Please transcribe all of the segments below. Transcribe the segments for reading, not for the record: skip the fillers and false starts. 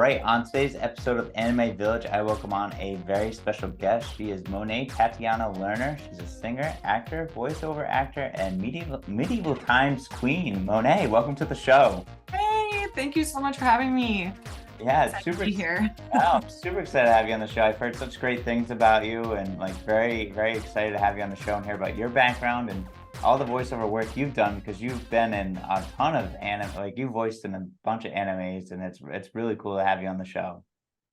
right, on today's episode of Anime Village, I welcome on a very special guest. She is Monét Tatianna Lerner. She's a singer, actor, voiceover actor, and medieval times queen. Monet, welcome to the show. Hey, thank you so much for having me. Yeah, Excited to be here. I'm super excited to have you on the show. I've heard such great things about you, and like very, very excited to have you on the show and hear about your background and all the voiceover work you've done, because you've been in a ton of anime, like you voiced in a bunch of animes, and it's really cool to have you on the show.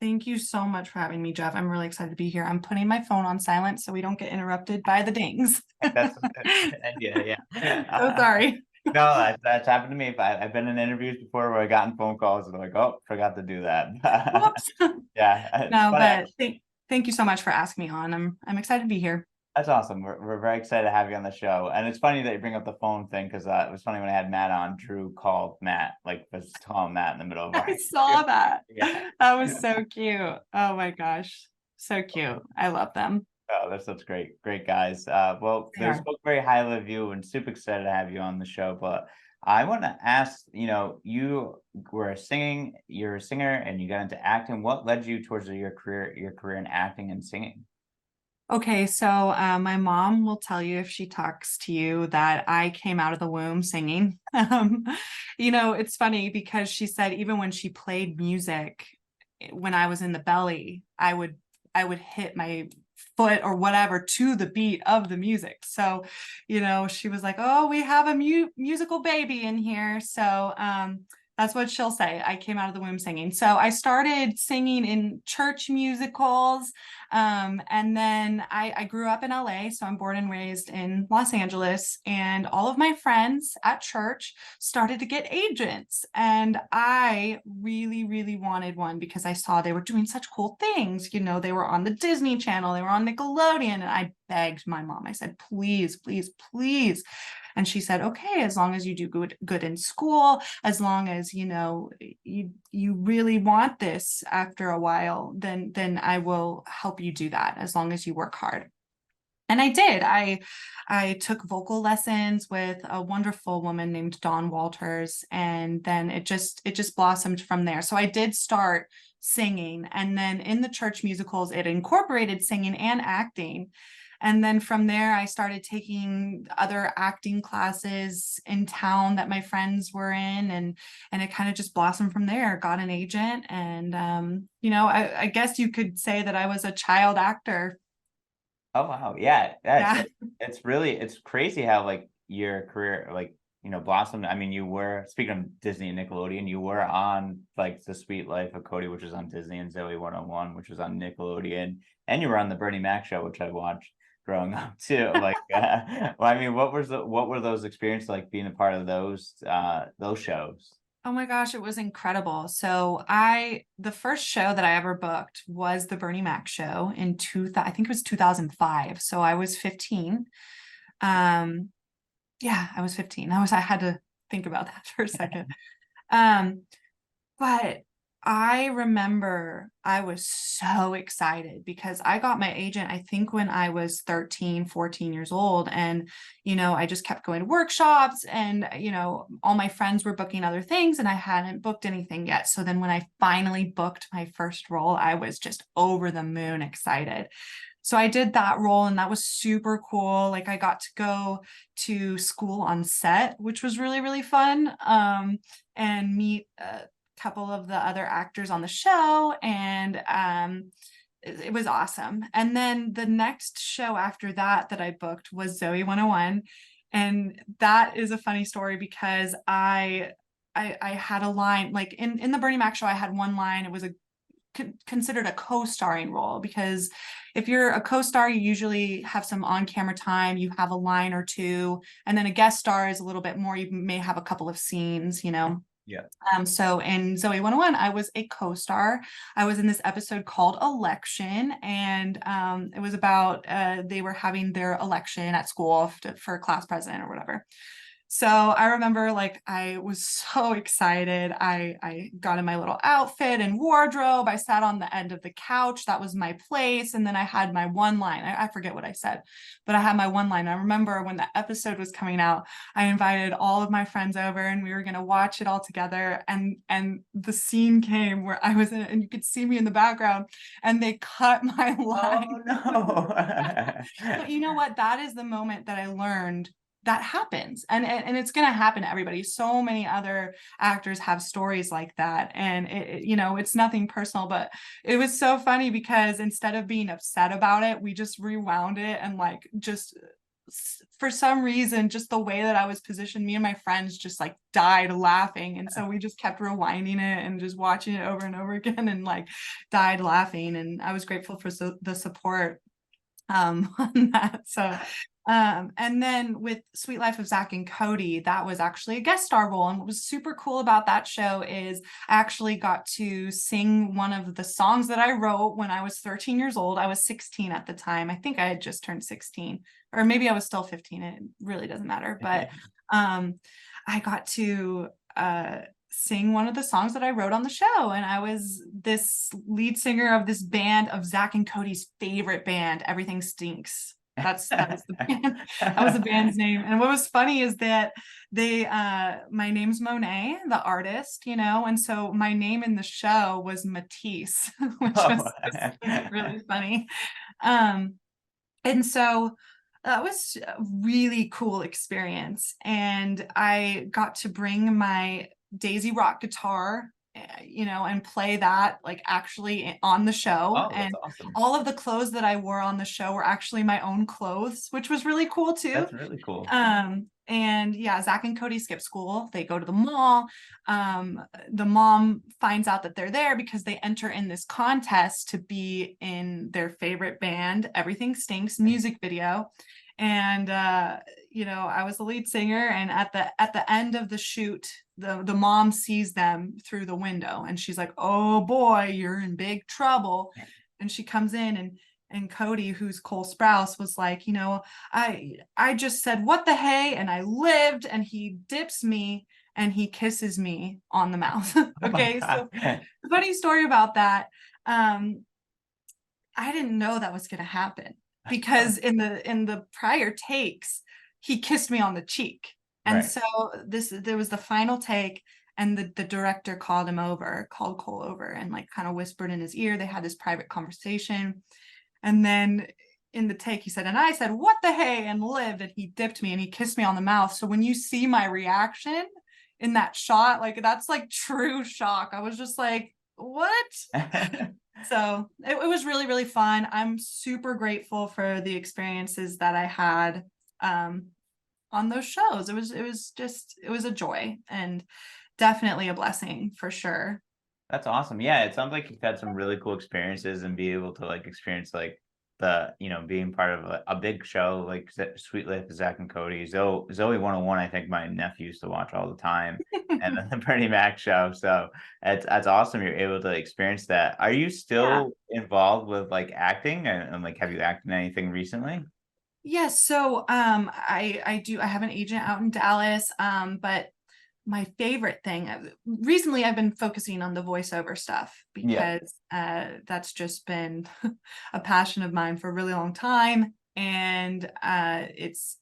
Thank you so much for having me, Jeff. I'm really excited to be here. I'm putting my phone on silent so we don't get interrupted by the dings. That's an idea, yeah. So sorry. No, that's happened to me. I've been in interviews before where I gotten phone calls and like, oh, forgot to do that. Whoops. Yeah, it's No, funny. but thank you so much for asking me on. I'm excited to be here. That's awesome. We're very excited to have you on the show. And it's funny that you bring up the phone thing, because it was funny when I had Matt on. Drew called Matt, like was calling Matt in the middle of our I saw that. Yeah. That was so cute. Oh my gosh. So cute. I love them. Oh, they're such great guys. Well, They they are. spoke very highly of you and super excited to have you on the show. But I want to ask, you're a singer and you got into acting. What led you towards your career in acting and singing? Okay, so my mom will tell you if she talks to you that I came out of the womb singing. It's funny because she said even when she played music, when I was in the belly, I would hit my foot or whatever to the beat of the music. So, she was like, "Oh, we have a musical baby in here." So, that's what she'll say. I came out of the womb singing. So I started singing in church musicals. And then I grew up in LA. So I'm born and raised in Los Angeles. And all of my friends at church started to get agents. And I really, really wanted one because I saw they were doing such cool things. They were on the Disney Channel, they were on Nickelodeon. And I begged my mom. I said, please, please, please. And she said, okay, as long as you do good in school, as long as you really want this after a while, then I will help you do that as long as you work hard. And I did. I took vocal lessons with a wonderful woman named Dawn Walters, and then it just blossomed from there. So I did start singing, and then in the church musicals, it incorporated singing and acting. And then from there, I started taking other acting classes in town that my friends were in, and it kind of just blossomed from there. Got an agent, and I guess you could say that I was a child actor. Oh wow, yeah, Yeah. it's crazy how like your career blossomed. I mean, you were, speaking of Disney and Nickelodeon, you were on like The Sweet Life of Cody, which was on Disney, and Zoey 101, which was on Nickelodeon, and you were on the Bernie Mac show, which I watched growing up too. Like, well, I mean, what were those experiences like being a part of those shows? Oh my gosh, it was incredible. So the first show that I ever booked was the Bernie Mac show in I think it was 2005. So I was 15. Um, yeah, I was 15. I had to think about that for a second. Um, but I remember I was so excited because I got my agent, I think when I was 13, 14 years old. And, I just kept going to workshops and, all my friends were booking other things and I hadn't booked anything yet. So then when I finally booked my first role, I was just over the moon excited. So I did that role and that was super cool. Like I got to go to school on set, which was really, really fun. And meet couple of the other actors on the show, and it was awesome. And then the next show after that I booked was Zoey 101, and that is a funny story because I had a line like in the Bernie Mac show. I had one line. It was considered a co-starring role because if you're a co-star, you usually have some on-camera time, you have a line or two, and then a guest star is a little bit more. You may have a couple of scenes. Yeah. So in Zoey 101, I was a co-star. I was in this episode called Election, and it was about they were having their election at school for class president or whatever. So I remember like I was so excited. I got in my little outfit and wardrobe. I sat on the end of the couch. That was my place. And then I had my one line. I forget what I said, but I had my one line. I remember when the episode was coming out, I invited all of my friends over and we were going to watch it all together. And the scene came where I was in it and you could see me in the background and they cut my line. Oh no. But you know what? That is the moment that I learned that happens, and it's going to happen to everybody. So many other actors have stories like that, and it's nothing personal, but it was so funny because instead of being upset about it, we just rewound it, and like just for some reason, just the way that I was positioned, me and my friends just like died laughing, and so we just kept rewinding it and just watching it over and over again, and like died laughing. And I was grateful for the support on that. So and then with Sweet Life of Zach and Cody, that was actually a guest star role. And what was super cool about that show is I actually got to sing one of the songs that I wrote when I was 13 years old. I was 16 at the time. I think I had just turned 16, or maybe I was still 15. It really doesn't matter. But I got to sing one of the songs that I wrote on the show. And I was this lead singer of this band, of Zach and Cody's favorite band, Everything Stinks. That was the band. That was the band's name. And what was funny is that my name's Monet, the artist, and so my name in the show was Matisse, which was really funny. And so that was a really cool experience. And I got to bring my Daisy Rock guitar, and play that like actually on the show. Oh, And that's awesome. all of the clothes that I wore on the show were actually my own clothes, which was really cool too. That's really cool. And yeah, Zach and Cody skip school. They go to the mall. The mom finds out that they're there because they enter in this contest to be in their favorite band, Everything Stinks, music video. And I was the lead singer, and at the end of the shoot, the mom sees them through the window and she's like, "Oh boy, you're in big trouble." And she comes in, and Cody, who's Cole Sprouse, was like, I just said what the hey, and I lived. And he dips me and he kisses me on the mouth. Okay, so funny story about that. I didn't know that was going to happen because in the prior takes he kissed me on the cheek. And Right. so there was the final take, and the director called Cole over, and like kind of whispered in his ear. They had this private conversation. And then in the take, he said, and I said, "What the hey," and lived, and he dipped me and he kissed me on the mouth. So when you see my reaction in that shot, like that's like true shock. I was just like, what? So it was really, really fun. I'm super grateful for the experiences that I had on those shows. It was a joy and definitely a blessing for sure. That's awesome. Yeah, it sounds like you've had some really cool experiences and be able to like experience like being part of a big show like Sweet Life of Zach and Cody, Zoey 101. I think my nephew used to watch all the time, and then the Bernie Mac show. So that's awesome. You're able to experience that. Are you still involved with like acting, and like have you acted in anything recently? Yes. So I have an agent out in Dallas. But my favorite thing recently, I've been focusing on the voiceover stuff Yeah, because that's just been a passion of mine for a really long time. And it's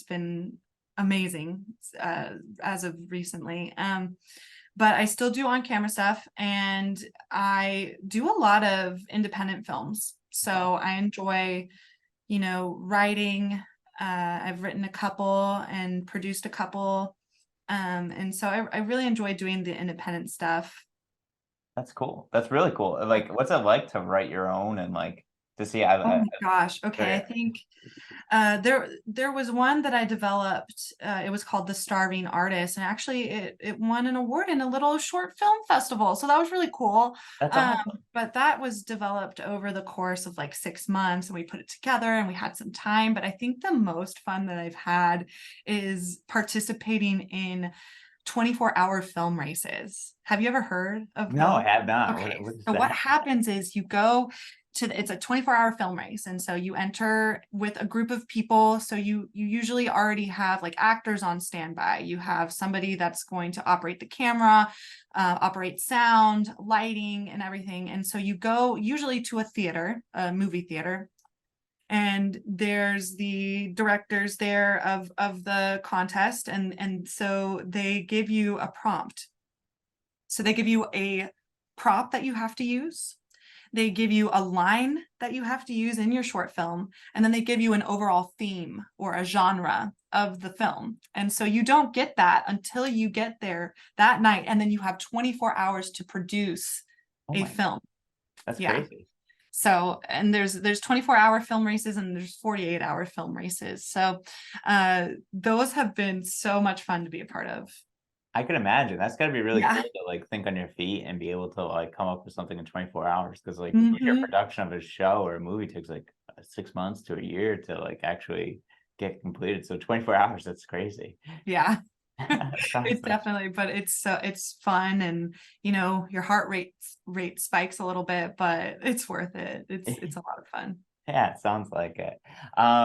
been amazing as of recently. But I still do on camera stuff, and I do a lot of independent films. So I enjoy writing. I've written a couple and produced a couple. And so I really enjoy doing the independent stuff. that's cool. That's really cool. Like, what's it like to write your own and like to see? Oh my gosh. Okay. I think there was one that I developed. It was called The Starving Artist, and actually it won an award in a little short film festival. So that was really cool. That's awesome. But that was developed over the course of like 6 months, and we put it together and we had some time. But I think the most fun that I've had is participating in 24-hour film races. Have you ever heard of No, I those? have not. Okay, What is so what that? happens is you go it's a 24-hour film race. And so you enter with a group of people. So you usually already have like actors on standby. You have somebody that's going to operate the camera, operate sound, lighting, and everything. And so you go usually to a theater, a movie theater, and there's the directors there of the contest. And so they give you a prompt. So they give you a prop that you have to use. They give you a line that you have to use in your short film, and then they give you an overall theme or a genre of the film. And so you don't get that until you get there that night, and then you have 24 hours to produce Oh a my, film. that's Yeah. crazy. So, and there's 24-hour film races and there's 48-hour film races. So those have been so much fun to be a part of. I can imagine that's got to be really Yeah. cool to like think on your feet and be able to like come up with something in 24 hours. Because like your Mhm. production of a show or a movie takes like 6 months to a year to like actually get completed. So 24 hours, that's crazy. Yeah. Sounds It's like, definitely, but it's fun, and your heart rate spikes a little bit, but it's worth it. It's a lot of fun. yeah, it sounds like it.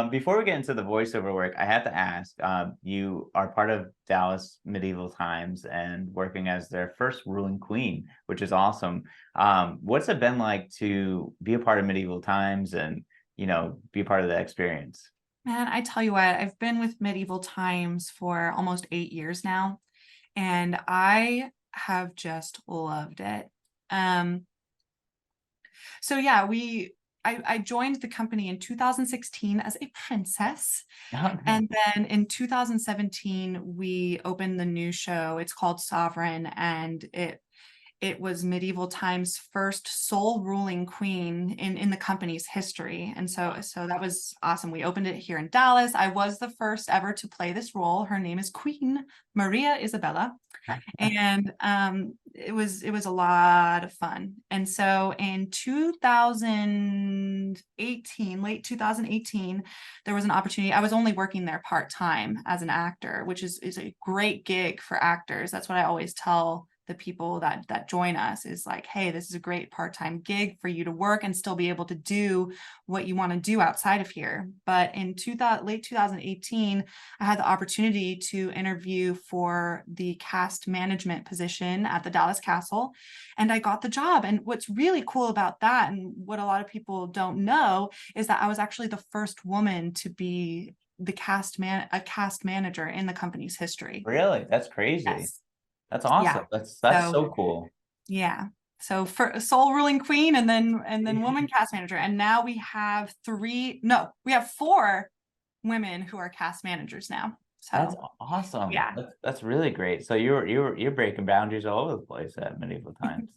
Before we get into the voiceover work, I have to ask, you are part of Dallas Medieval Times and working as their first ruling queen, which is awesome. What's it been like to be a part of Medieval Times and, be part of the experience? Man, I tell you what, I've been with Medieval Times for almost 8 years now, and I have just loved it. Um, so yeah, I joined the company in 2016 as a princess. And then in 2017, we opened the new show. It's called Sovereign, and it was Medieval Times' first sole ruling queen in the company's history. And so that was awesome. We opened it here in Dallas. I was the first ever to play this role. Her name is Queen Maria Isabella. And it was a lot of fun. And so in 2018, late 2018, there was an opportunity. I was only working there part-time as an actor, which is a great gig for actors. That's what I always tell the people that join us, is like, hey, this is a great part-time gig for you to work and still be able to do what you want to do outside of here. But in late 2018, I had the opportunity to interview for the cast management position at the Dallas Castle, and I got the job. And what's really cool about that, and what a lot of people don't know, is that I was actually the first woman to be a cast manager in the company's history. Really? That's crazy. Yes. That's Yeah. awesome. That's So so cool. yeah. So for sole ruling queen, and then woman cast manager. And now we have four women who are cast managers now. That's So awesome. yeah, That's really great. So you're breaking boundaries all over the place at Medieval Times.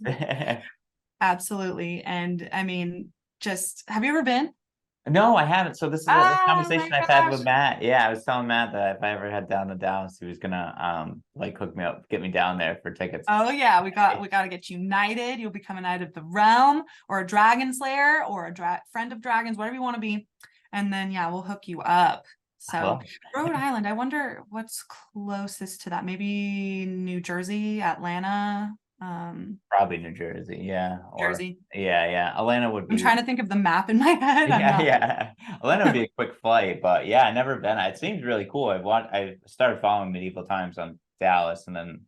absolutely. And I mean, just have you ever been? No, I haven't. So this is a Oh my conversation I've had with gosh. Matt. Yeah, I was telling Matt that if I ever head down to Dallas, he was gonna like hook me up, get me down there for tickets. Oh yeah, we got to get you knighted. You'll become a knight of the realm, or a dragon slayer, or a friend of dragons, whatever you want to be. And then yeah, we'll hook you up. I So love Rhode it. Island, I wonder what's closest to that. Maybe New Jersey, Atlanta, Probably New Jersey, yeah. Or Jersey. yeah. Atlanta would I'm be trying to think of the map in my head. I'm yeah, not. yeah. Atlanta would be a quick flight, but yeah, I never been. It seems really cool. I started following Medieval Times on Dallas, and then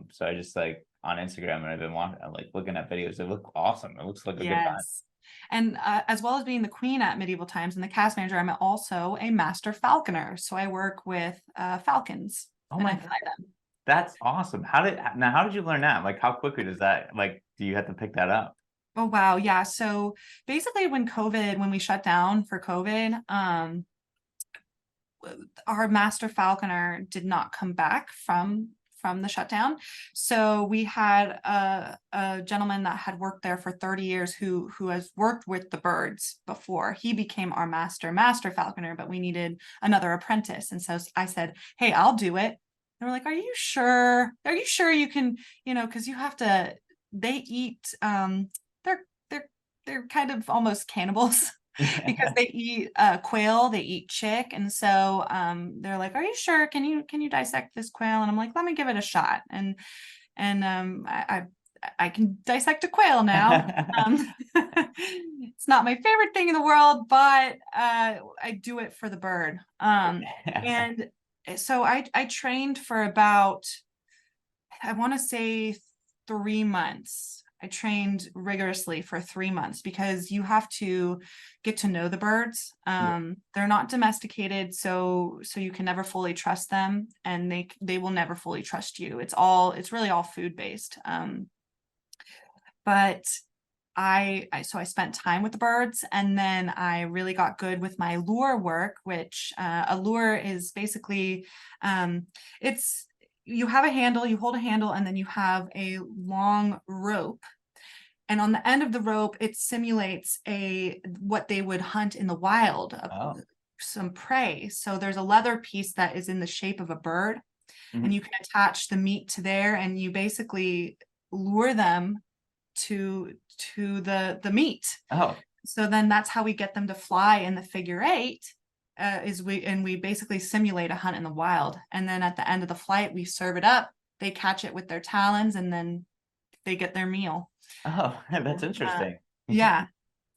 so I just like on Instagram, and I've been watching, like looking at videos. They look awesome. It looks like a good time. Yes. And as well as being the queen at Medieval Times and the cast manager, I'm also a master falconer. So I work with falcons Oh and my I God, fly them. that's awesome. How did you learn that? Like, how quickly does that like? Do you have to pick that up? Oh wow, yeah. So basically when we shut down for COVID, our master falconer did not come back from the shutdown. So we had a gentleman that had worked there for 30 years who has worked with the birds before. He became our master falconer, but we needed another apprentice. And so I said, hey, I'll do it. They were like, are you sure? Are you sure you can, because you have to, they eat, they're, they're, they're kind of almost cannibals. Because they eat quail, they eat chick, and so they're like, "Are you sure? Can you dissect this quail?" And I'm like, "Let me give it a shot." And I can dissect a quail now. It's not my favorite thing in the world, but I do it for the bird. And so I trained for about, I want to say 3 months. I trained rigorously for 3 months because you have to get to know the birds. They're not domesticated, so you can never fully trust them, and they will never fully trust you. It's really all food based. But so I spent time with the birds, and then I really got good with my lure work, which a lure is basically it's you have a handle, you hold a handle, and then you have a long rope. And on the end of the rope, it simulates what they would hunt in the wild, Oh. some prey. So there's a leather piece that is in the shape of a bird, and Mhm. you can attach the meat to there, and you basically lure them to the meat. Oh. So then that's how we get them to fly in the figure eight. We basically simulate a hunt in the wild, and then at the end of the flight we serve it up. They catch it with their talons, and then they get their meal. Oh, that's interesting. Yeah,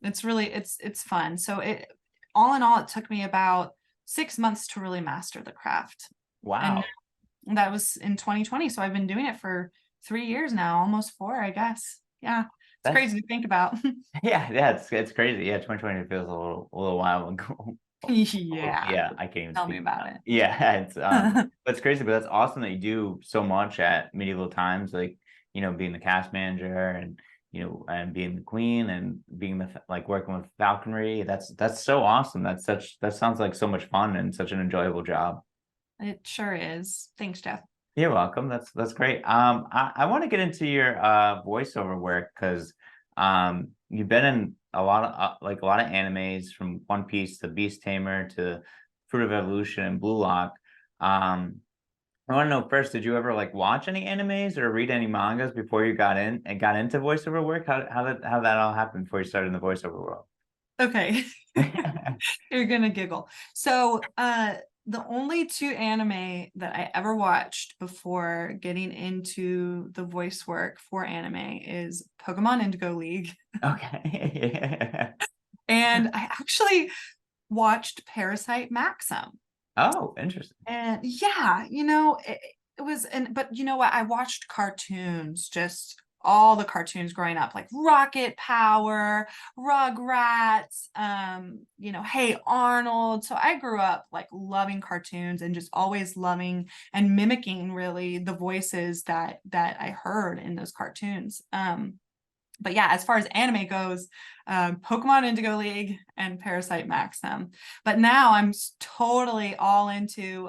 it's fun. So it all in all, it took me about 6 months to really master the craft, and Wow. that was in 2020. So I've been doing it for 3 years now, almost four, I guess. Yeah, it's That's crazy to think about. yeah, it's crazy. Yeah, 2020 feels a little while ago. Yeah, Yeah, I can't even tell me speak. about it. Yeah, that's crazy, but that's awesome that you do so much at Medieval Times, like, being the cast manager and and being the queen and being like working with falconry. That's so awesome. That sounds like so much fun and such an enjoyable job. It sure is. Thanks, Jeff. You're welcome. That's great. I want to get into your voiceover work because you've been in a lot of a lot of animes from One Piece to Beast Tamer to Fruit of Evolution and Blue Lock. I want to know first, did you ever like watch any animes or read any mangas before you got into voiceover work? How that all happened before you started in the voiceover world? Okay. You're gonna giggle. So the only two anime that I ever watched before getting into the voice work for anime is Pokemon Indigo League. Okay. And I actually watched Parasite Maxim. Oh, interesting. And yeah, it was, but you know what? I watched cartoons, just all the cartoons growing up, like Rocket Power, Rugrats, Hey Arnold. So I grew up like loving cartoons and just always loving and mimicking really the voices that I heard in those cartoons. But yeah, as far as anime goes, Pokemon Indigo League and Parasite Maxim. But now I'm totally all into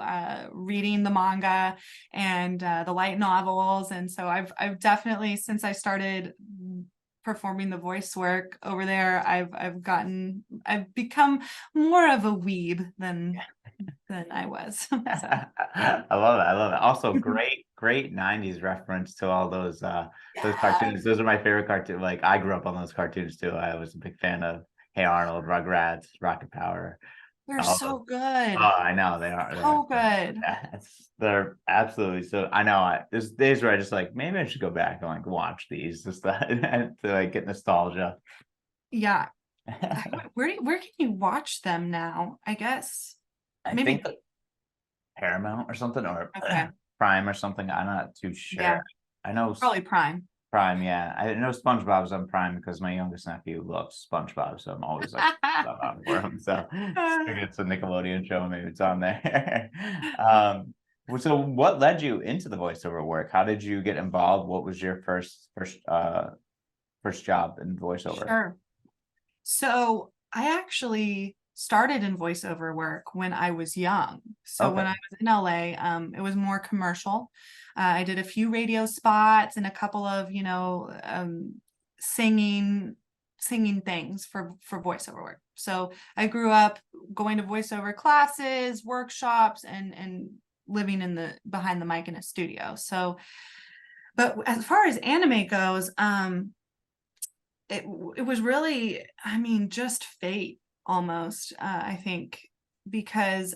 reading the manga and the light novels, and so I've definitely, since I started performing the voice work over there, I've become more of a weeb than I was. So. I love it. I love it. Also, great 90s reference to all those Yeah, cartoons. Those are my favorite cartoons. Like I grew up on those cartoons too. I was a big fan of Hey Arnold, Rugrats, Rocket Power. they're All so Oh, good. I know they are. So good. They're absolutely so. I know. There's days where I just like maybe I should go back and like watch these just to like get nostalgia. Yeah. Where can you watch them now? I guess I maybe. think Paramount or something or Okay. Prime or something. I'm not too sure. Yeah, I know probably Prime. Prime, yeah. I know SpongeBob's on Prime because my youngest nephew loves SpongeBob, so I'm always like on for him. So just figured it's a Nickelodeon show, maybe it's on there. So what led you into the voiceover work? How did you get involved? What was your first job in voiceover? Sure. So I actually started in voiceover work when I was young. So when Okay. I was in LA, it was more commercial. I did a few radio spots and a couple of, singing singing things for voiceover work. So I grew up going to voiceover classes, workshops, and living in the behind the mic in a studio. So, but as far as anime goes, it was really, I mean, just fate almost, I think, because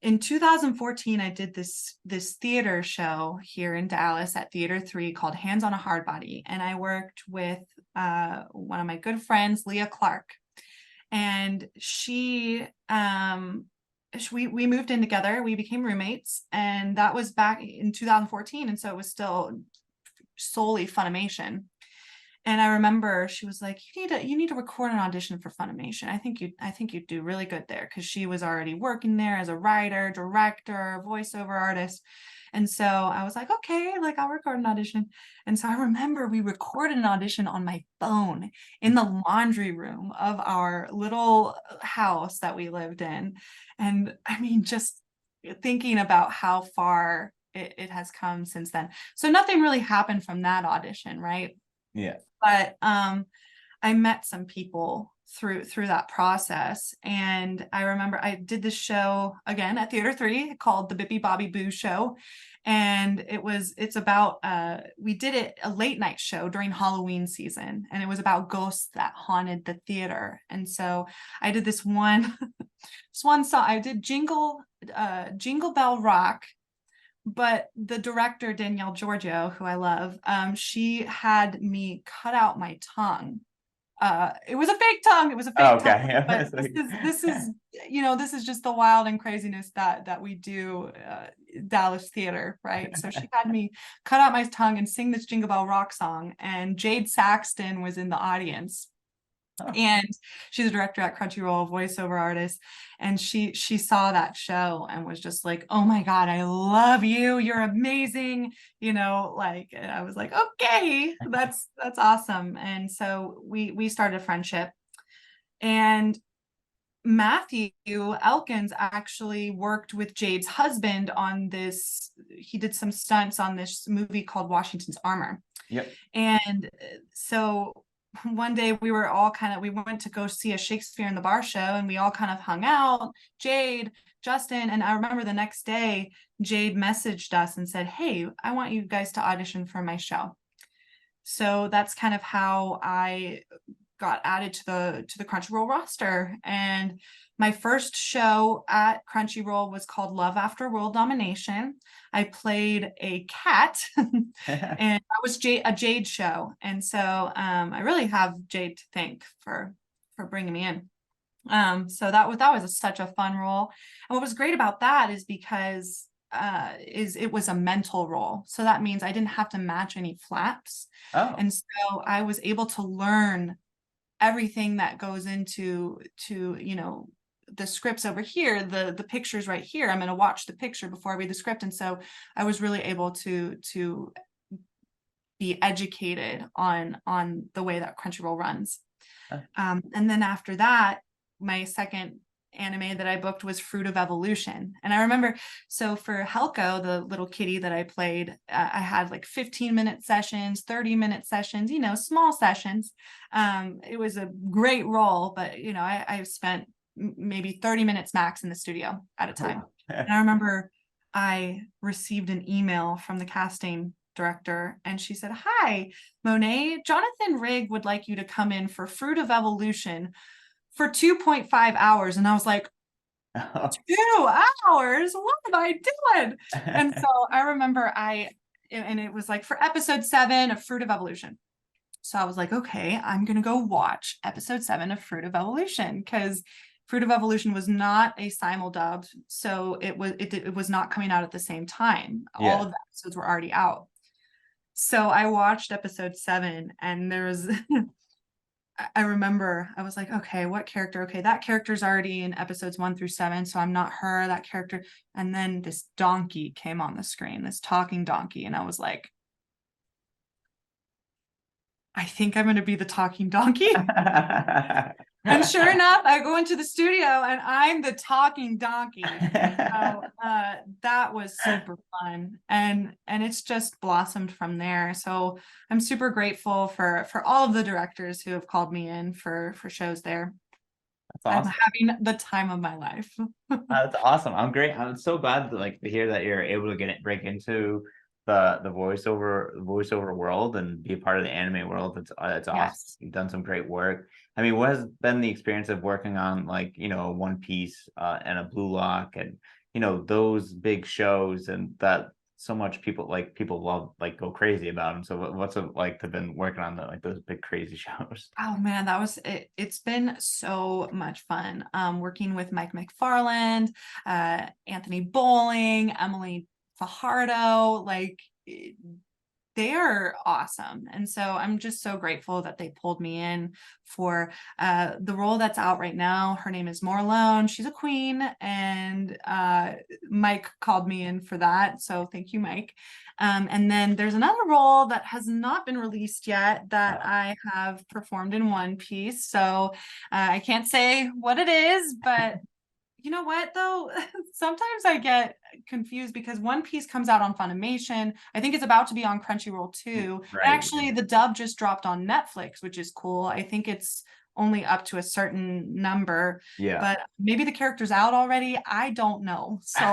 In 2014, I did this theater show here in Dallas at Theater 3 called Hands on a Hard Body. And I worked with one of my good friends, Leah Clark. And we moved in together. We became roommates. And that was back in 2014. And so it was still solely Funimation. And I remember she was like, you need to record an audition for Funimation. I think you'd do really good there, because she was already working there as a writer, director, voiceover artist. And so I was like, okay, like I'll record an audition. And so I remember we recorded an audition on my phone in the laundry room of our little house that we lived in. And I mean, just thinking about how far it has come since then. So nothing really happened from that audition, right? Yeah. But I met some people through that process. And I remember I did this show again at Theater 3 called the Bippy Bobby Boo Show. And it's about we did it a late night show during Halloween season, and it was about ghosts that haunted the theater. And so I did this one song. I did Jingle Bell Rock. But the director, Danielle Giorgio, who I love, she had me cut out my tongue. It was a fake tongue. It was a fake tongue. But this is this is just the wild and craziness that we do Dallas theater, right? So she had me cut out my tongue and sing this Jingle Bell Rock song, and Jade Saxton was in the audience. Oh. And she's a director at Crunchyroll, voiceover artist, and she saw that show and was just like, oh my God, I love you, you're amazing, like, and I was like, okay, that's awesome. And so we started a friendship. And Matthew Elkins actually worked with Jade's husband on this. He did some stunts on this movie called Washington's Armor. Yep. And so one day we went to go see a Shakespeare in the Bar show, and we all kind of hung out, Jade, Justin. And I remember the next day, Jade messaged us and said, hey, I want you guys to audition for my show. So that's kind of how I got added to the Crunchyroll roster. And my first show at Crunchyroll was called Love After World Domination. I played a cat and that was a Jade show. And so I really have Jade to thank for bringing me in. So that was such a fun role. And what was great about that is because it was a mental role. So that means I didn't have to match any flaps. Oh. And so I was able to learn everything that goes into the scripts over here, the pictures right here. I'm going to watch the picture before I read the script. And so I was really able to be educated on the way that Crunchyroll runs. And then after that, my second anime that I booked was Fruit of Evolution. And I remember, so for Helko, the little kitty that I played, I had like 15-minute sessions, 30-minute sessions, small sessions. It was a great role, but I spent maybe 30 minutes max in the studio at a time. And I remember I received an email from the casting director, and she said, hi, Monet, Jonathan Rigg would like you to come in for Fruit of Evolution for 2.5 hours. And I was like, 2 hours? What am I doing? And so I remember and it was like for episode 7 of Fruit of Evolution. So I was like, okay, I'm going to go watch episode 7 of Fruit of Evolution, because Fruit of Evolution was not a simul-dub. So it was not coming out at the same time. Yeah. All of the episodes were already out. So I watched episode 7, and there was I remember I was like, okay, what character? Okay, that character's already in episodes 1 through 7, so I'm not her, that character. And then this donkey came on the screen, this talking donkey, and I was like, I think I'm going to be the talking donkey. And sure enough, I go into the studio and I'm the talking donkey. So that was super fun, and it's just blossomed from there. So I'm super grateful for all of the directors who have called me in for shows there. That's awesome. I'm having the time of my life. That's awesome. I'm so glad to hear that you're able to break into the voiceover world and be a part of the anime world. It's awesome. Yes. You've done some great work. I mean, what has been the experience of working on One Piece and a Blue Lock, and those big shows, and that so much people love, like, go crazy about them. So what's it like to been working on those big crazy shows? Oh man, that was it. It's been so much fun. Working with Mike McFarland, Anthony Bowling, Emily Fajardo, like they are awesome. And so I'm just so grateful that they pulled me in for the role that's out right now. Her name is Morlone. She's a queen, and Mike called me in for that. So thank you, Mike. And then there's another role that has not been released yet that I have performed in One Piece. So I can't say what it is, but you know what though? Sometimes I get confused because One Piece comes out on Funimation. I think it's about to be on Crunchyroll too. And Right. actually, the dub just dropped on Netflix, which is cool. I think it's only up to a certain number, Yeah. but maybe the character's out already. I don't know. So,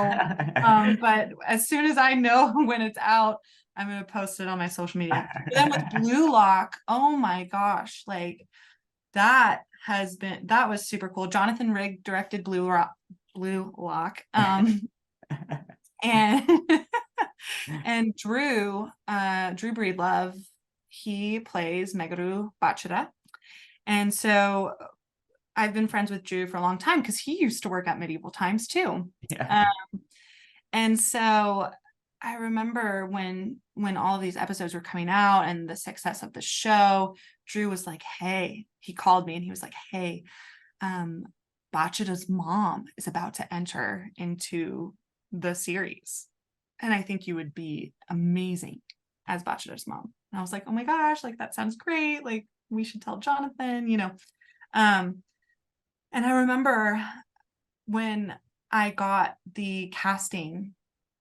but as soon as I know when it's out, I'm gonna post it on my social media. But then with Blue Lock, oh my gosh, like that was super cool. Jonathan Rigg directed Blue Lock. And and Drew Breedlove, he plays Meguru Bachira. And so I've been friends with Drew for a long time because he used to work at Medieval Times too. Yeah. And so I remember when all of these episodes were coming out and the success of the show, Drew was like, hey, he called me and he was like, hey, Bachira's mom is about to enter into the series. And I think you would be amazing as Bachira's mom. And I was like, oh my gosh, like that sounds great. Like we should tell Jonathan. And I remember when I got the casting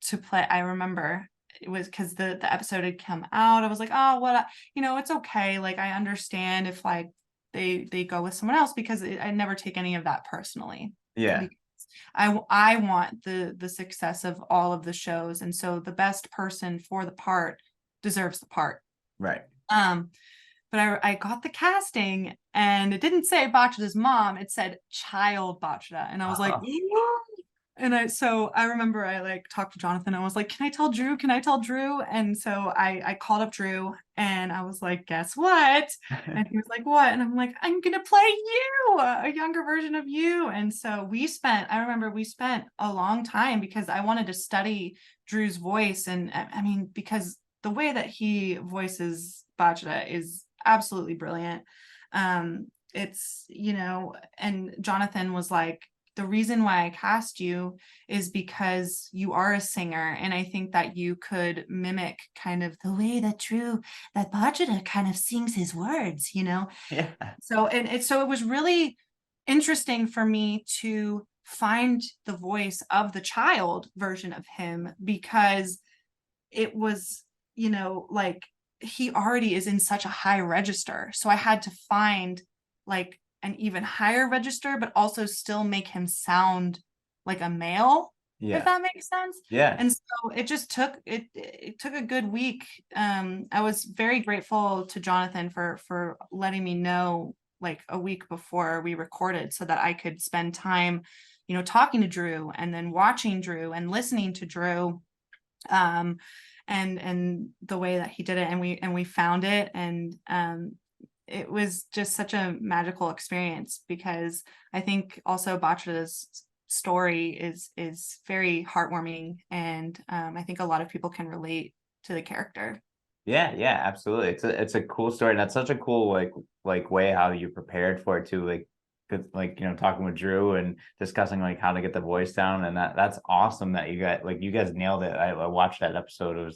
to play, I remember it was because the episode had come out. I was like, oh, what, it's okay. Like I understand if like they go with someone else because I never take any of that personally. Yeah. Because I want the success of all of the shows, and so the best person for the part deserves the part. Right. But I got the casting and it didn't say Bachira's mom, it said child Bachira. And I was like, and I remember I like talked to Jonathan. I was like, can I tell Drew? Can I tell Drew? And so I called up Drew and I was like, guess what? And he was like, what? And I'm like, I'm gonna play you, a younger version of you. And so I remember we spent a long time because I wanted to study Drew's voice. And I mean, because the way that he voices Bachira is absolutely brilliant. It's, and Jonathan was like, the reason why I cast you is because you are a singer, and I think that you could mimic kind of the way that Bachira kind of sings his words, Yeah. So it was really interesting for me to find the voice of the child version of him because it was, like he already is in such a high register. So I had to find like an even higher register, but also still make him sound like a male, if that makes sense. Yeah. And so it just took it took a good week. I was very grateful to Jonathan for letting me know like a week before we recorded so that I could spend time, talking to Drew and then watching Drew and listening to Drew. And the way that he did it, and we found it, and it was just such a magical experience because I think also Bachira's story is very heartwarming, and I think a lot of people can relate to the character. Yeah, absolutely. It's a cool story, and that's such a cool like way how you prepared for it too. Like talking with Drew and discussing like how to get the voice down, and that's awesome that you guys nailed it. I watched that episode. It was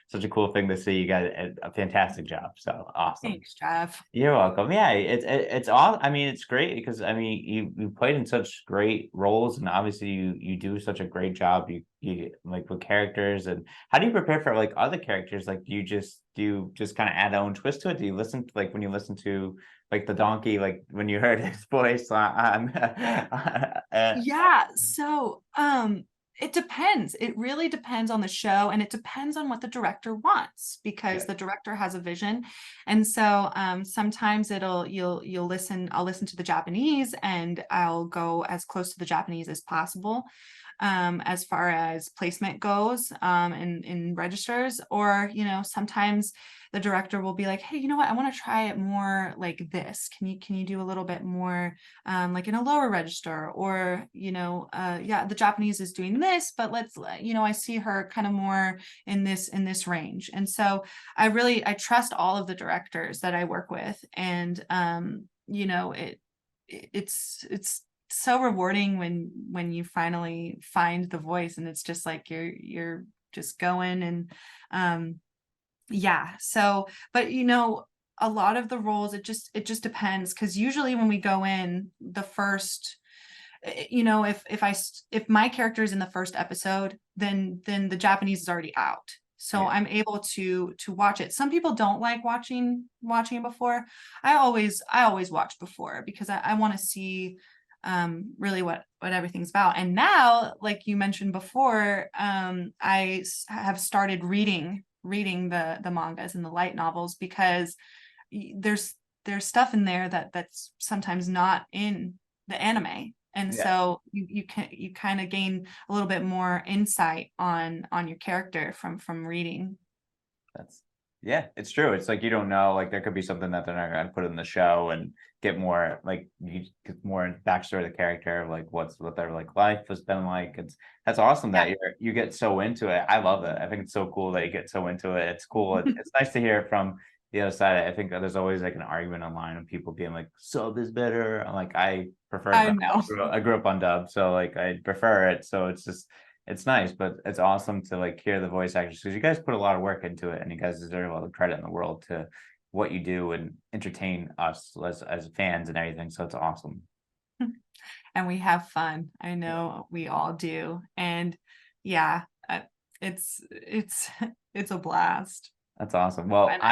such a cool thing to see. You guys did a fantastic job. So awesome. Thanks, Jeff. You're welcome. Yeah, it's all. I mean, it's great because I mean, you played in such great roles, and obviously you do such a great job. You like with characters, and how do you prepare for like other characters? Like, do you just kind of add own twist to it? Do you listen to, like when you listen to like the donkey, like when you heard his voice Yeah, so it depends. It really depends on the show, and it depends on what the director wants because the director has a vision. And so sometimes I'll listen to the Japanese and I'll go as close to the Japanese as possible. as far as placement goes, in registers. Or, sometimes the director will be like, hey, you know what, I want to try it more like this. Can you do a little bit more, like in a lower register? Or, yeah, the Japanese is doing this, but let's, I see her kind of more in this range. And so I trust all of the directors that I work with. And it's so rewarding when you finally find the voice, and it's just like you're just going. And yeah, so, but a lot of the roles, it just depends, because usually when we go in the first, if my character is in the first episode, then the Japanese is already out, so Yeah. I'm able to watch it. Some people don't like watching it before. I always watch before, because I want to see really what everything's about. And now, like you mentioned before, have started reading the mangas and the light novels, because there's stuff in there that's sometimes not in the anime. And Yeah. so you kind of gain a little bit more insight on your character from reading. That's yeah, it's true. It's like you don't know, like there could be something that they're not gonna put in the show and get more like you get more backstory of the character of like what their like life has been like. That's awesome Yeah, that you get so into it. I love it. I think it's so cool that you get so into it. It's cool. It's nice to hear it from the other side. I think that there's always like an argument online of people being like sub is better. I'm like I prefer I dub. know. I grew up on dub, so like I prefer it. So it's just it's nice, but it's awesome to like hear the voice actors, because you guys put a lot of work into it, and you guys deserve all the credit in the world to what you do and entertain us as fans and everything. So it's awesome. And we have fun. I Yeah, know we all do. And yeah, it's it's a blast. that's awesome. Well, And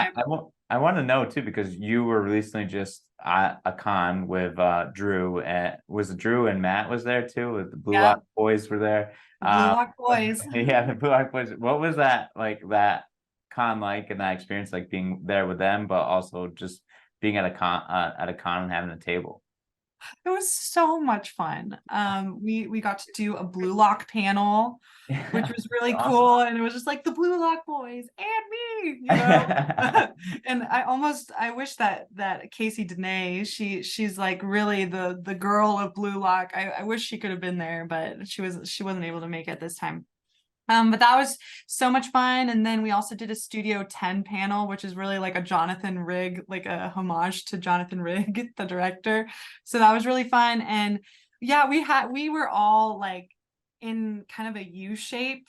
I want to know too, because you were recently just at a con with Drew, and was it Drew and Matt was there too? With the Blue yeah, Lock Boys were there. the Blue Lock Boys. Yeah, the Blue Lock Boys. What was that like? That con like, and that experience like being there with them, but also just being at a con and having a table. It was so much fun. We got to do a Blue Lock panel, which was really Awesome. cool. And it was just like the Blue Lock Boys and me, And I wish that Casey Dene, she's like really the girl of Blue Lock. I wish she could have been there, but she wasn't able to make it this time. But that was so much fun. And then we also did a Studio 10 panel, which is really like a Jonathan Rigg, like a homage to Jonathan Rigg, the director. So that was really fun. And yeah, we were all like in kind of a U shape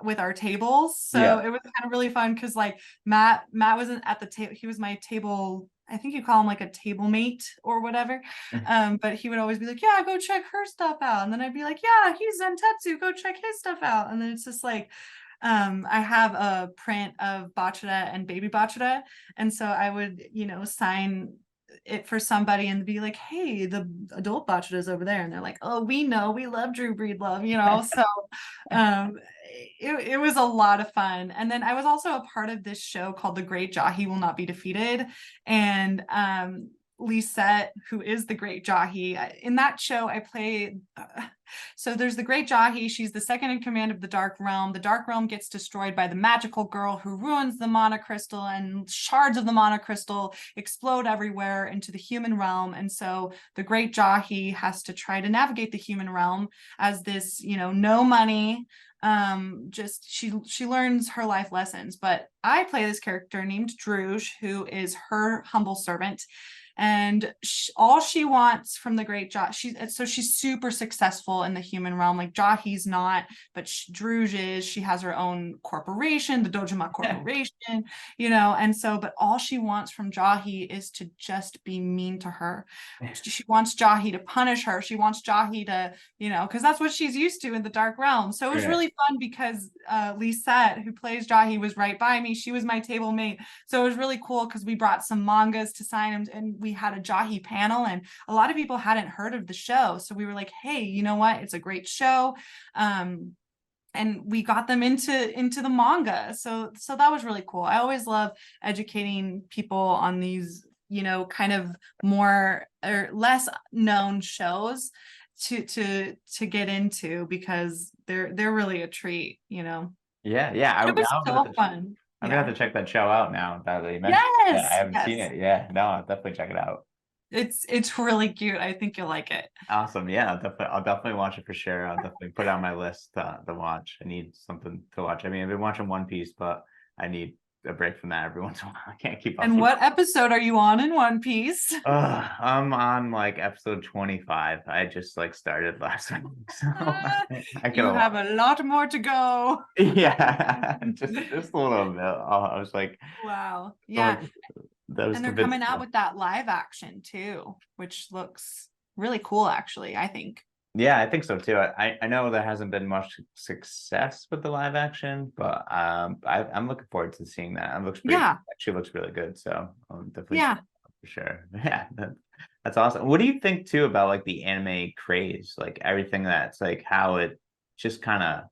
with our tables. So Yeah. it was kind of really fun, because like Matt wasn't at the table. He was my table, I think you call him like a table mate or whatever. But he would always be like, yeah, go check her stuff out. And then I'd be like, yeah, he's Zentetsu, go check his stuff out. And then it's just like, I have a print of Bachata and Baby Bachata. And so I would, sign it for somebody and be like, hey, the adult Bachata is over there. And they're like, oh, we know, we love Drew Breedlove. So um, it was a lot of fun. And then I was also a part of this show called The Great Jahy Will Not Be Defeated. And Lisette, who is the Great Jahy, in that show I play so there's the Great Jahy. She's the second in command of the Dark Realm. The Dark Realm gets destroyed by the magical girl who ruins the Mana Crystal, and shards of the Mana Crystal explode everywhere into the human realm. And so the Great Jahy has to try to navigate the human realm as this, no money, just she learns her life lessons. But I play this character named Druge, who is her humble servant. And all she wants from the Great she's super successful in the human realm. Like Jahy's not, but Druge is. She has her own corporation, the Dojima Corporation, and so, but all she wants from Jahy is to just be mean to her. She wants Jahy to punish her. She wants Jahy to, because that's what she's used to in the Dark Realm. So it was really fun, because Lisette, who plays Jahy, was right by me. She was my table mate. So it was really cool, because we brought some mangas to sign, and we had a Jahy panel, and a lot of people hadn't heard of the show. So we were like, hey, you know what? It's a great show. And we got them into the manga. So that was really cool. I always love educating people on these, kind of more or less known shows. to get into, because they're really a treat, Yeah, yeah. It was so fun. I'm gonna have Yeah. to check that show out now that you mentioned. Yeah, I Yes, haven't seen yes. it. Yeah, no, I'll definitely check it out. It's really cute. I think you'll like it. Awesome. Yeah, I'll definitely watch it for sure. I'll definitely put it on my list to watch. I need something to watch. I mean, I've been watching One Piece, but I need a break from that every once in a while. I can't keep up. And what episode are you on in One Piece? I'm on like episode 25. I just like started last week, so I get You a have lot. a lot more to go. Yeah, just a little bit. I was like, Wow. oh, Yeah. that was And they're convinced. coming out with that live action too, which looks really cool, actually, I think. Yeah, I think so too. I know there hasn't been much success with the live action, but I'm looking forward to seeing that. It looks pretty, Yeah. actually looks really good. So I'll definitely check Yeah. it out for sure. Yeah, that's awesome. What do you think too about like the anime craze? Like everything that's like how it just kind of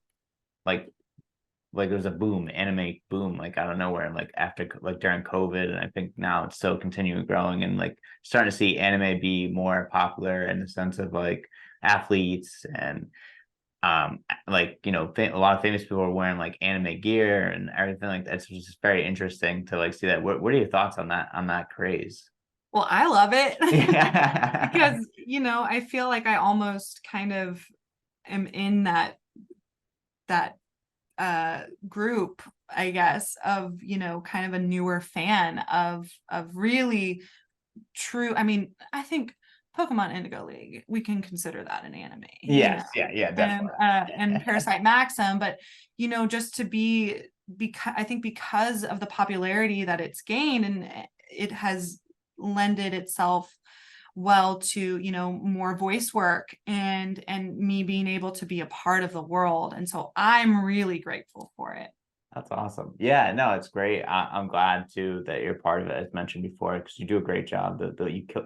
like there was a boom, anime boom, like out of nowhere, like after like during COVID, and I think now it's still continuing growing and like starting to see anime be more popular in the sense of like athletes and like a lot of famous people are wearing like anime gear and everything like that. It's just very interesting to like see that. What are your thoughts on that craze? Well, I love it Yeah. because, I feel like I almost kind of am in that group, I guess, of, kind of a newer fan of really true. I mean, I think Pokemon Indigo League, we can consider that an anime, Yes, yeah, definitely. and Parasite Maxim, but just to be, because I think because of the popularity that it's gained, and it has lended itself well to more voice work, and me being able to be a part of the world, and so I'm really grateful for it. That's awesome. Yeah, no, it's great. I'm glad too that you're part of it, as mentioned before, because you do a great job.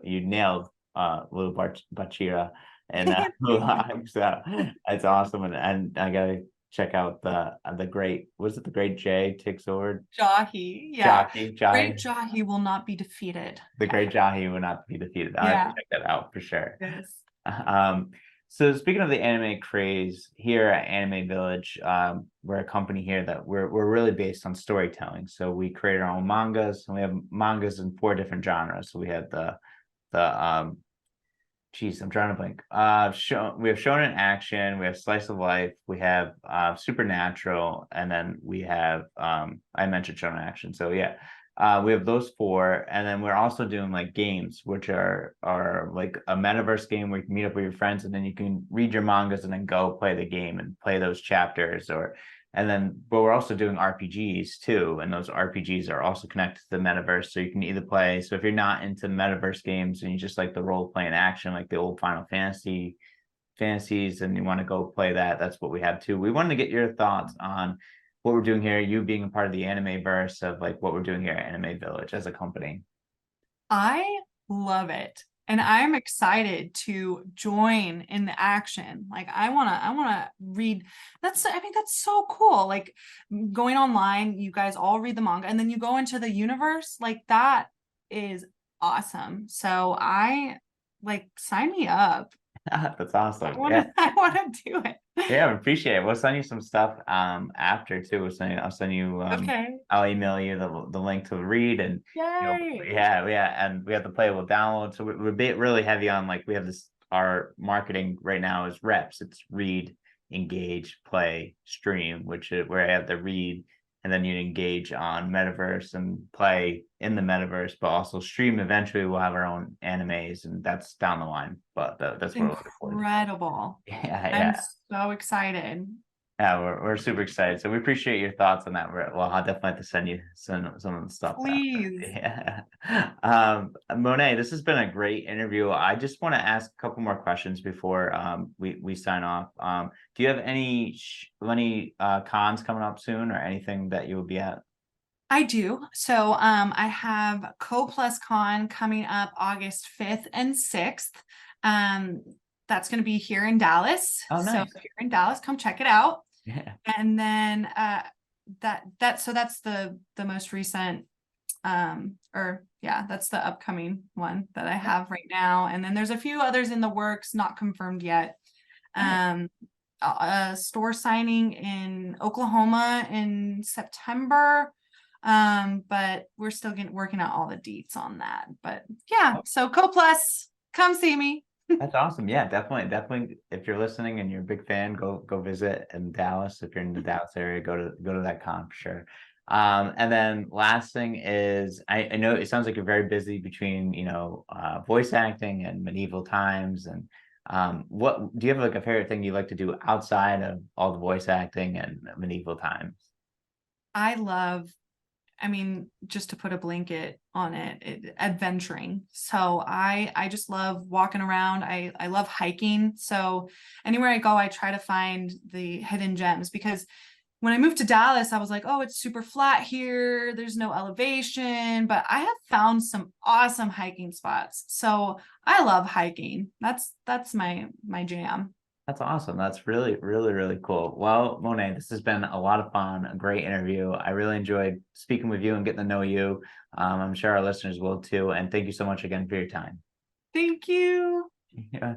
You nailed Little Bachira and Mulan. So it's awesome, and I gotta check out the great. Was it the great Jay takes over? Jahy, yeah. Jahy, Great Jahy will not be defeated. the great Jahy will not be defeated. I have to Yeah. check that out for sure. Yes. Um, so speaking of the anime craze here at Anime Village, we're a company here that we're really based on storytelling. So we create our own mangas, and we have mangas in 4 different genres. So we have the geez, I'm trying to think. We have shonen action, we have slice of life, we have supernatural, and then we have I mentioned shonen action. So yeah, we have those 4, and then we're also doing like games, which are like a metaverse game where you can meet up with your friends, and then you can read your mangas and then go play the game and play those chapters, but we're also doing RPGs too, and those RPGs are also connected to the metaverse. So you can either play. So if you're not into metaverse games and you just like the role playing action, like the old Final Fantasy fantasies, and you want to go play that, that's what we have too. We wanted to get your thoughts on what we're doing here, you being a part of the anime verse of like what we're doing here at Anime Village as a company. I love it. And I'm excited to join in the action. Like I wanna read. I think that's so cool. Like going online, you guys all read the manga and then you go into the universe. Like that is awesome. So I like sign me up. That's awesome. I wanna do it. Yeah, I appreciate it. We'll send you some stuff after too. I'll send you Okay. I'll email you the link to read, and Yay. yeah, and we have the playable download. So we're really heavy on like we have this our marketing right now is reps. It's read, engage, play, stream, which is where I have the read, and then you engage on metaverse and play in the metaverse, but also stream. Eventually we'll have our own animes, and that's down the line, but that's what we're looking forward to. Incredible. Yeah, I'm yeah. so excited. Yeah, we're super excited. So we appreciate your thoughts on that. Well, I'll definitely have to send you some of the stuff after. Please. Yeah. Monet, this has been a great interview. I just want to ask a couple more questions before we sign off. Do you have any cons coming up soon or anything that you will be at? I do. So I have Co Plus Con coming up August 5th and 6th. Um, that's going to be here in Dallas. Oh, So nice. if you're in Dallas, come check it out. Yeah. And then so that's the most recent Or yeah, that's the upcoming one that I have right now. And then there's a few others in the works, not confirmed yet. Nice. A store signing in Oklahoma in September. But we're still working out all the deets on that. But yeah, so Co Plus, come see me. That's awesome. Yeah, definitely, definitely. If you're listening and you're a big fan, go visit in Dallas. If you're in the Dallas area, go to that con for sure. And then last thing is, I know it sounds like you're very busy between, voice acting and medieval times. And what do you have like a favorite thing you like to do outside of all the voice acting and medieval times? I love, I mean, just to put a blanket on it, adventuring. So I just love walking around. I love hiking. So anywhere I go, I try to find the hidden gems, because when I moved to Dallas, I was like, oh, it's super flat here. There's no elevation, but I have found some awesome hiking spots. So I love hiking. That's my jam. That's awesome. That's really, really, really cool. Well, Monet, this has been a lot of fun, a great interview. I really enjoyed speaking with you and getting to know you. I'm sure our listeners will too. And thank you so much again for your time. Thank you. Yeah.